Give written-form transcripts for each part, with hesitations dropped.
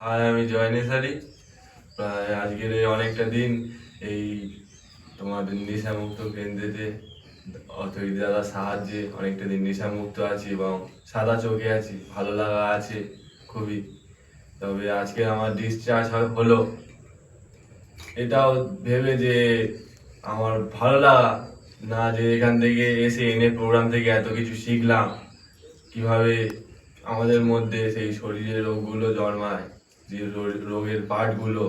আর আমি জয় নেসারি। প্রায় আজকের এই অনেকটা দিন এই তোমাদের নেশামুক্ত কেন্দ্রেতে অথরিটি দাদার সাহায্যে অনেকটা দিন নেশামুক্ত আছি এবং সাদা চোখে আছি, ভালো লাগা আছে খুবই। তবে আজকে আমার ডিসচার্জ হলো, এটাও ভেবে যে আমার ভালো লাগা না, যে এখান থেকে এসে এনে প্রোগ্রাম থেকে এত কিছু শিখলাম, কিভাবে আমাদের মধ্যে সেই শরীরের রোগগুলো জন্মায়, যে রোগের পার্টগুলো,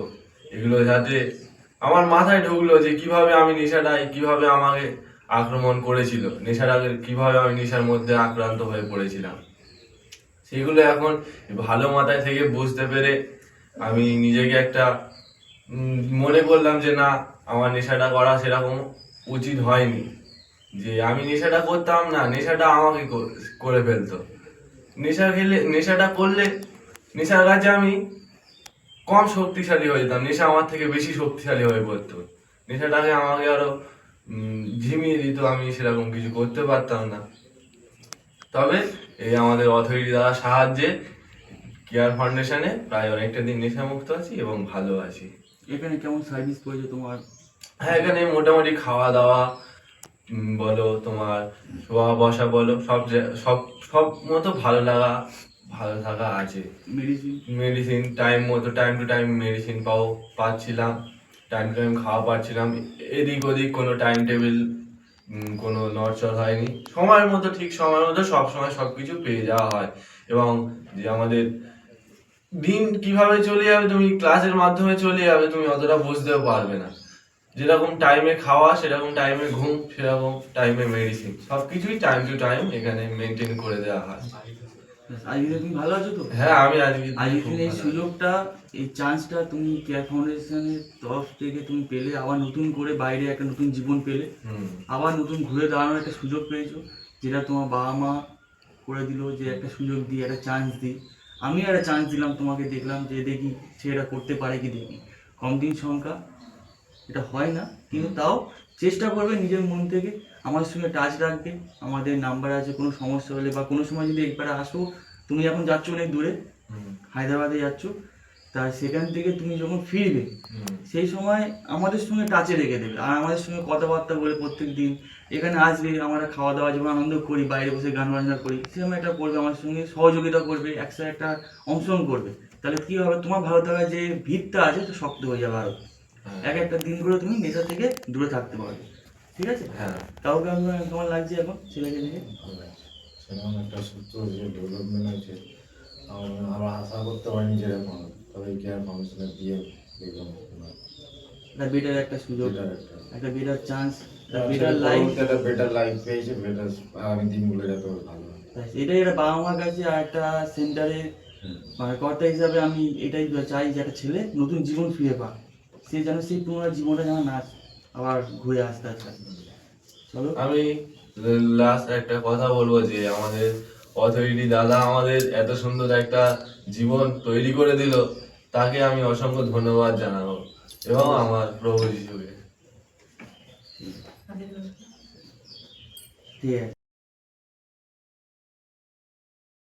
এগুলো যাতে আমার মাথায় ঢুকলো যে কিভাবে আমি নেশাটাই কিভাবে আমাকে আক্রমণ করেছিল, নেশাটাকে কিভাবে আমি নেশার মধ্যে আক্রান্ত হয়ে পড়েছিলাম, সেগুলো এখন ভালো মাথায় থেকে বুঝতে পেরে আমি নিজেকে একটা মনে করলাম যে না, আমার নেশাটা করা সেরকম উচিত হয়নি। যে আমি নেশাটা করতাম না, নেশাটা আমাকে করে ফেলতো। নেশাটা করলে নেশার কাছে আমি কম শক্তিশালী হয়ে যেতাম, নেশা আমার থেকে বেশি শক্তিশালী হয়ে পড়তো। নেশাটাকে আমাকে আরো ঝিমিয়ে দিত, আমি সেরকম কিছু করতে পারতাম না। তবে এই আমাদের অথরিটি দ্বারা সাহায্যে কেয়ার ফাউন্ডেশনে প্রায় অনেকটা দিন নেশামুক্ত আছি এবং ভালো আছি। এখানে কেমন সার্ভিস পেয়েছো তোমার? হ্যাঁ, এখানে মোটামুটি খাওয়া দাওয়া বলো, তোমার শোয়া বসা বলো, সব সব মতো ভালো থাকা আছে। মেডিসিন টাইম মতো, টাইম টু টাইম মেডিসিন পাচ্ছিলাম, টাইম টু টাইম খাওয়া পাচ্ছিলাম। এদিক ওদিক কোনো টাইম টেবিল কোনো নড়চড় হয়নি, সময়ের মতো ঠিক সময়ের মতো সবসময় সবকিছু পেয়ে যাওয়া হয়। এবং যে আমাদের দিন কিভাবে চলে যাবে, তুমি ক্লাসের মাধ্যমে চলে যাবে, তুমি অতটা বুঝতেও পারবে না। যেরকম টাইমে খাওয়া, সেরকম টাইমে ঘুম, সেরকম টাইমে মেডিসিন, সবকিছুই টাইম টু টাইম এখানে মেনটেন করে দেওয়া হয়। আজকে তুমি ভালো আছো তো? হ্যাঁ, আমি আজকে এই সুযোগটা, এই চান্সটা তুমি কেয়ার ফাউন্ডেশনের তরফ থেকে তুমি পেলে, আবার নতুন করে বাইরে একটা নতুন জীবন পেলে, আবার নতুন ঘুরে দাঁড়ানোর একটা সুযোগ পেয়েছো, যেটা তোমার বাবা মা করে দিল, যে একটা সুযোগ দিয়ে একটা চান্স দিই। আমি একটা চান্স দিলাম তোমাকে, দেখলাম যে দেখি সে এটা করতে পারে কি। দেখি কম দিন সংখ্যা, এটা হয় না, কিন্তু তাও চেষ্টা করবে নিজের মন থেকে। আমাদের সঙ্গে টাচ রাখবে, আমাদের নাম্বার আছে, কোনো সমস্যা হলে বা কোনো সময় যদি একবারে আসো, তুমি এখন যাচ্ছ অনেক দূরে, হায়দ্রাবাদে যাচ্ছ, তা সেখান থেকে তুমি যখন ফিরবে সেই সময় আমাদের সঙ্গে টাচে রেখে দেবে, আর আমাদের সঙ্গে কথাবার্তা বলে প্রত্যেক দিন এখানে আসবে। আমরা খাওয়া দাওয়া যেমন আনন্দ করি, বাইরে বসে গান বাজনা করি, সেরকম একটা করবে, আমার সঙ্গে সহযোগিতা করবে, একসাথে একটা অংশগ্রহণ করবে। তাহলে কী হবে, তোমার ভালো থাকার যে ভিতটা আছে তো শক্ত হয়ে যাবে আরও। একটা দিনগুলো তুমি নেশা থেকে দূরে থাকতে পারবে। ঠিক আছে? হ্যাঁ। কাউকে কেমন লাগছে এখন ছেলেকে দেখে? সেরকম একটা সূত্র যে ডেভেলপমেন্ট হয়েছে, আমরা আশা করতে পারিনি যেরকম, তবে কেয়ার ফাউন্ডেশনে দিয়ে দেখলাম একটা বেটার একটা সুযোগ, একটা বেটার চান্স, বেটার লাইফ পেয়েছে, বেটার আগামী দিনগুলো যত ভালো। এটাই একটা বাবা মার কাছে আর একটা সেন্টারে মানে কর্তা হিসাবে আমি এটাই চাই যে একটা ছেলে নতুন জীবন ফিরে পাক, সে যেন সেই পুরোনো জীবনটা যেন না আবার ঘুরে আসতে আসতে। চলো, আমি লাস্ট একটা কথা বলবো যে আমাদের অথরিটি দাদা আমাদের এত সুন্দর একটা জীবন তৈরি করে দিল, তাকে আমি অসংখ্য ধন্যবাদ জানাবো, এবং আমার প্রভু যিশুকে। ঠিক আছে।